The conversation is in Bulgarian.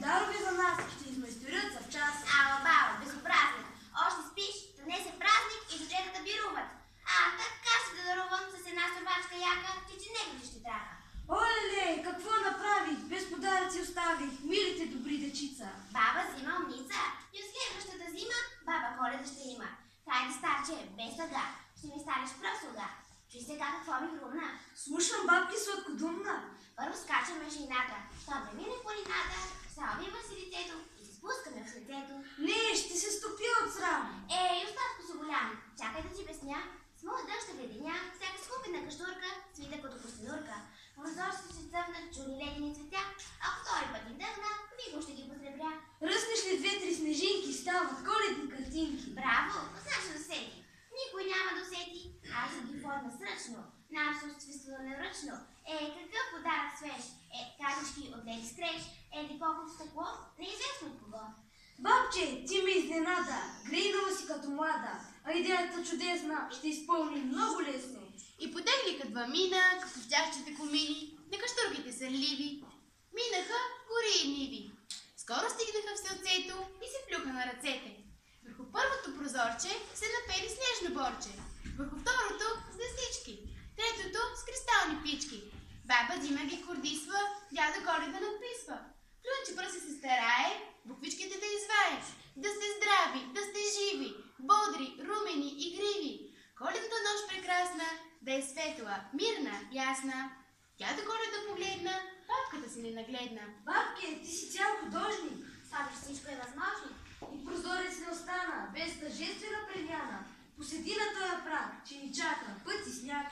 дарове за нас ще измайсторят за в час. Ала, баба, безобразна. Още спиш, днес е празник и жучетата бируват. Така ще да дарувам с една собачка яка, че негли ще трака. Оле, какво направих? Без подаръци оставих, милите добри дечица. Баба зима умница и от следващата зима баба Коледа ще има. Хайде, старче, без тъга, ще ми станеш пръслуга. Чуй сега какво ми хрумна. Слушам, бабки, сладкодумна. Първо скачаме жената, то да мине планината, салвива си лицето и се спускаме в лицето. Не, ще се стопя от срам. Остатко си голям, чакай да ти обясня. С моя дъжд глединя, всяка скупена каштурка свита като костенурка. В прозорците се цъфнат чуни ледени цветя, ако втори път им дъхна, мигом ще ги посребря. Ръснеш ли две-три снежинки, стават коледни картинки. Браво, знаеш да усети. Никой няма да усети. Аз съм ги форма сръчно, нашето отсвиствало невръчно. Какъв подарък свеж? Катички от леди скреж. Еди колкото стъкло, неизвестно от кого. Бабче, ти ме изненада, грейнала си като млада, а идеята чудесна ще изпълни много лесно. И потегли кадва мина, като в тяхчите комини, на каштурките сърливи. Минаха гори и ниви. Скоро стигнаха в селцето и се плюха на ръцете. Върху първото прозорче се напери снежно борче. Върху второто с лъстички. Третото с кристални пички. Баба Дима ги кордисва, дядо Коледа надписва. Клюнче пръси се старае, буквичките да извае. Да сте здрави, да сте живи, бодри, румени, игриви. Коледната нощ прекрасна, да е светла, мирна, ясна. Дядо Коледа погледна, бабката си не нагледна. Бабке, ти си цял художник. Сами всичко е възможно. И прозорец не остана, без тържествена премяна. Поседи на този праг, че ни чака път и сняг.